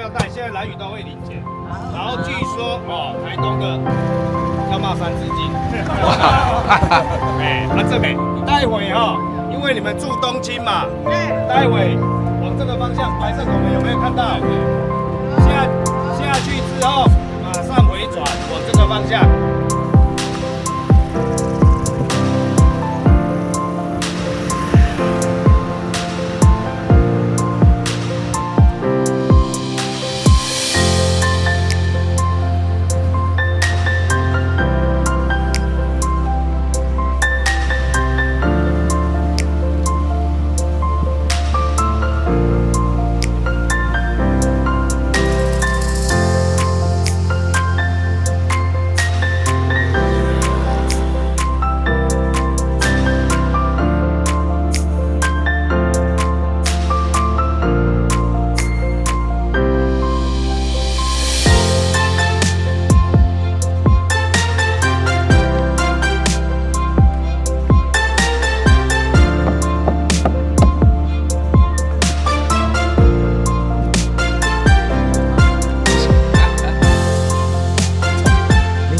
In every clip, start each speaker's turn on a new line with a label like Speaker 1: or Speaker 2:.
Speaker 1: 要带，现在兰屿都会领钱。然后据说哦，台东的要骂三字经。哎，这边待会哈，因为你们住东京嘛，待会往这个方向，白色拱门有没有看到？下去之后，马上回转往这个方向。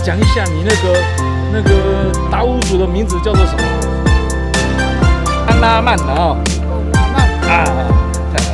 Speaker 2: 讲一下你那个达悟族的名字叫做什么？安拉曼啊，啊，太好太好。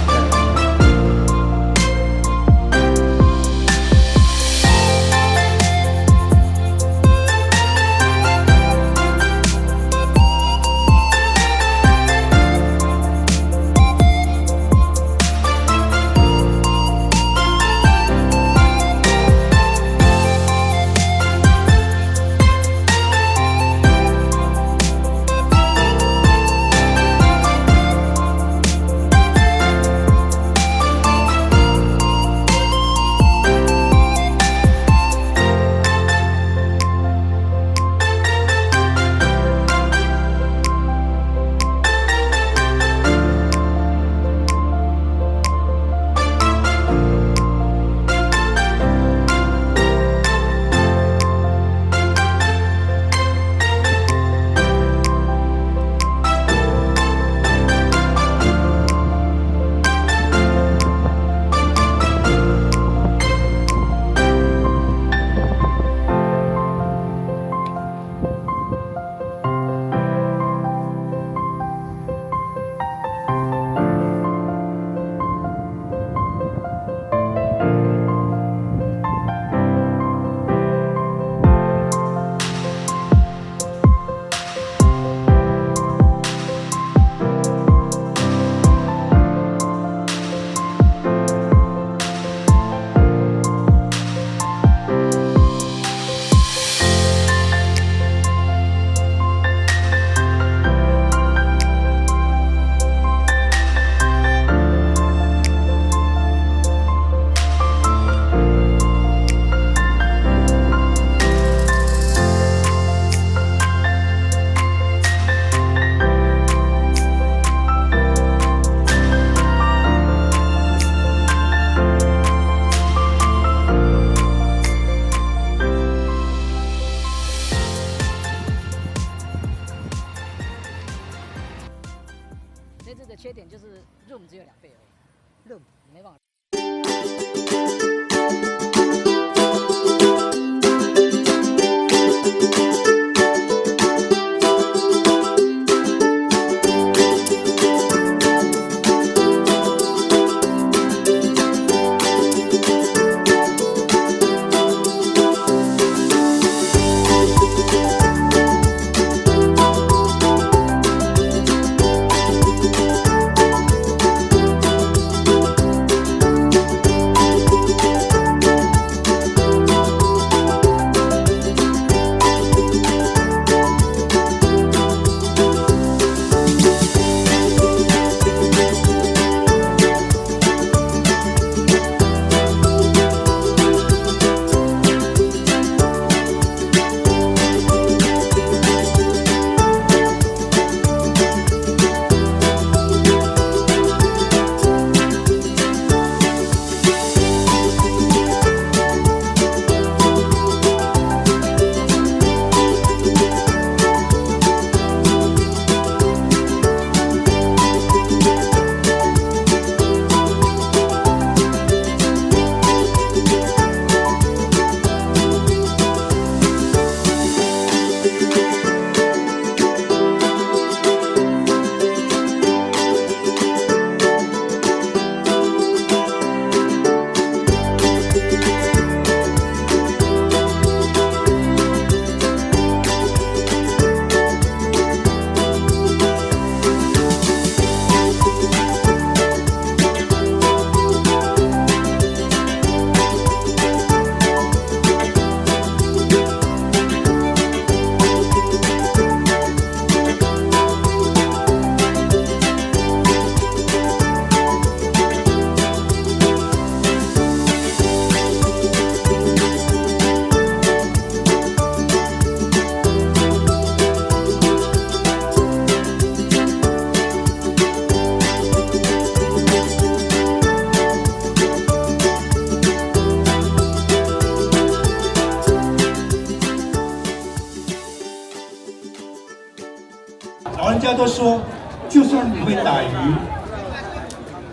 Speaker 3: 都说，就算你会打鱼，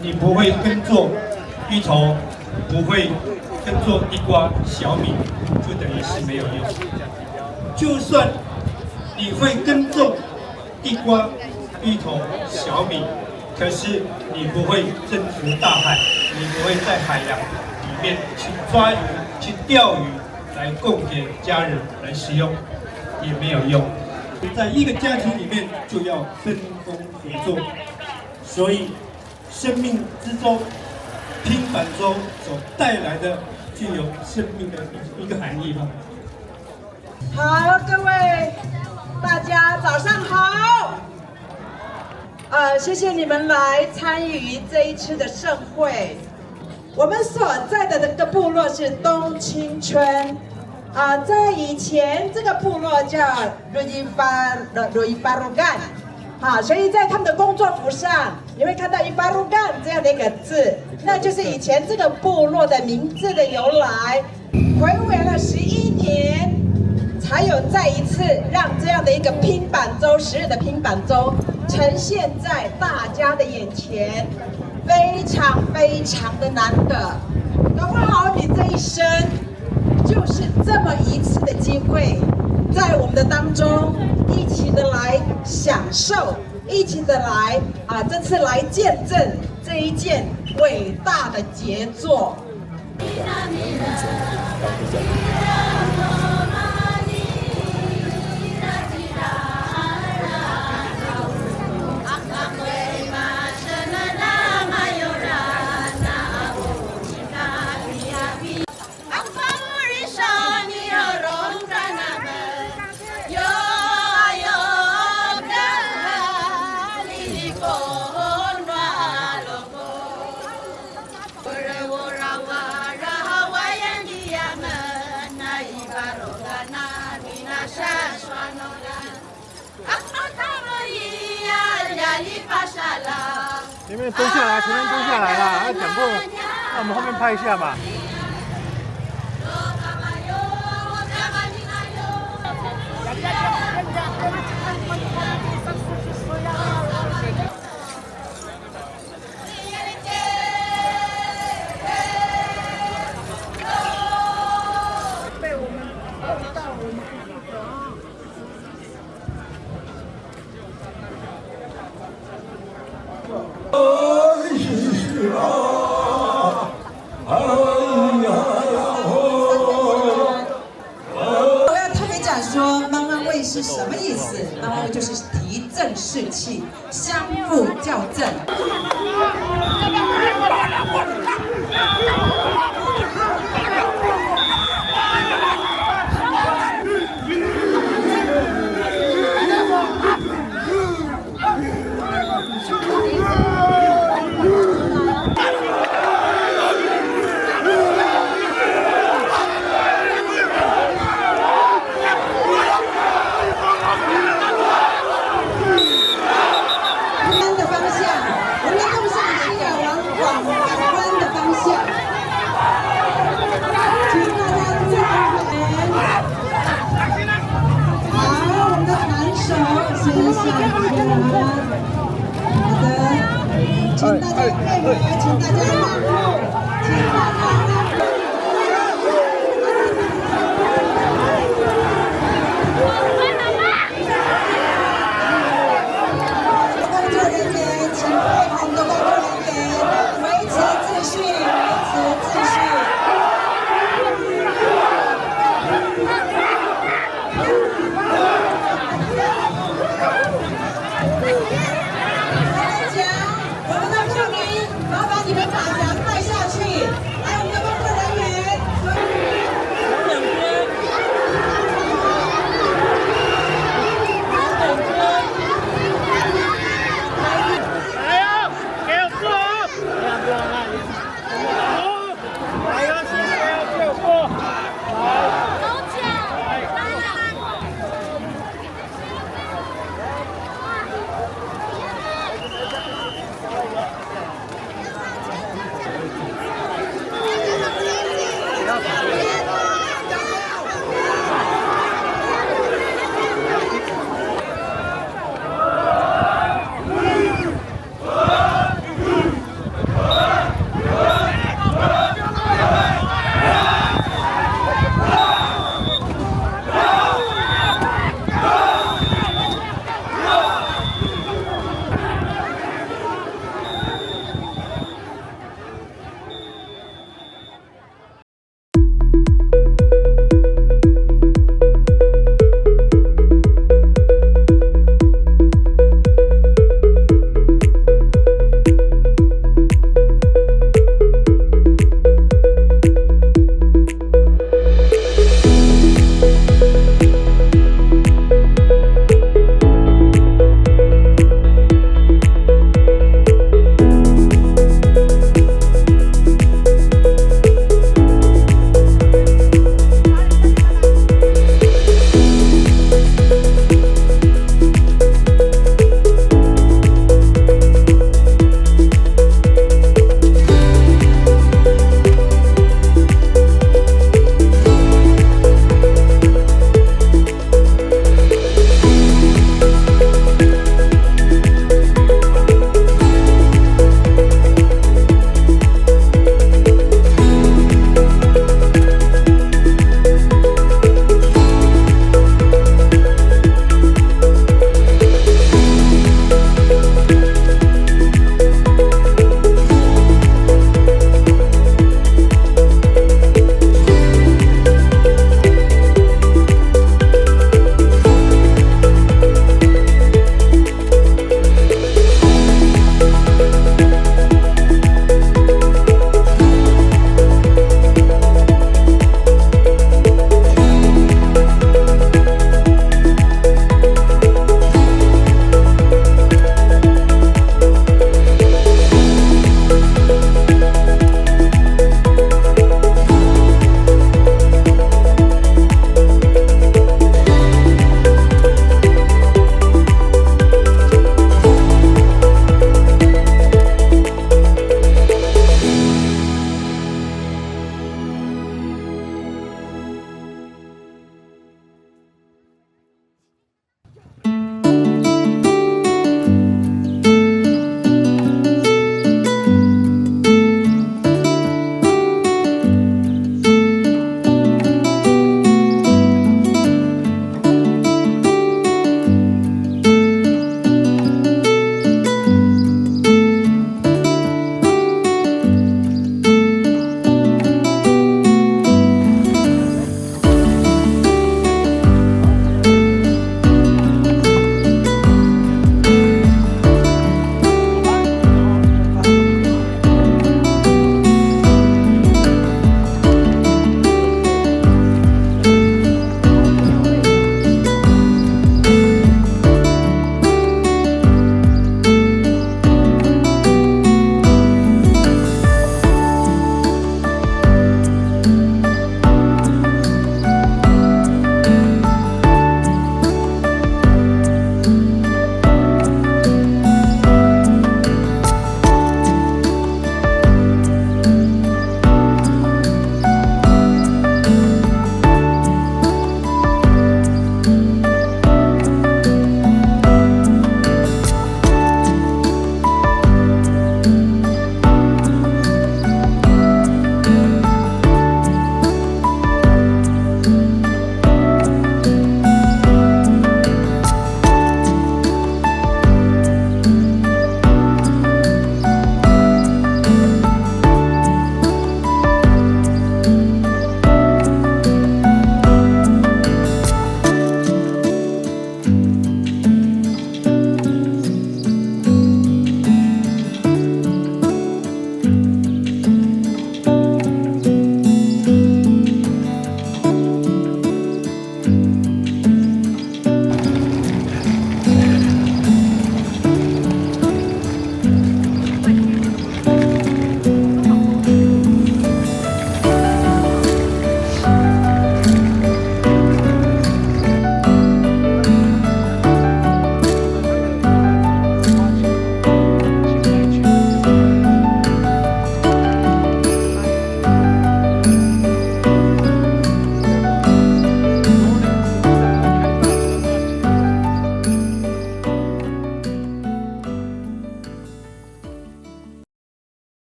Speaker 3: 你不会耕作芋头，不会耕作地瓜、小米，就等于是没有用。就算你会耕种地瓜、芋头、小米，可是你不会征服大海，你不会在海洋里面去抓鱼、去钓鱼来供给家人来食用，也没有用。在一个家庭里面就要分工合作，所以生命之舟、拼板舟所带来的具有生命的一个含义吧。
Speaker 4: 好，各位大家早上好。谢谢你们来参与这一次的盛会。我们所在的这个部落是东清村。在以前这个部落叫鲁伊巴鲁干，所以在他们的工作服上，你会看到伊巴鲁干这样的一个字，那就是以前这个部落的名字的由来。睽违了11年，才有再一次让这样的一个拼板舟，10日的拼板舟呈现在大家的眼前，非常非常的难得。搞不好你这一生就是这么一次的机会，在我们的当中一起的来享受，一起的来这次来见证这一件伟大的杰作。
Speaker 5: 前面蹲下来，前面蹲下来啦！讲过，那我们后面拍一下嘛。
Speaker 4: 被我们碰到，我们不记得。我要特别讲说，慢慢味是什么意思？慢慢味就是提振士气，相互校正。好的，请大家配合，请大家。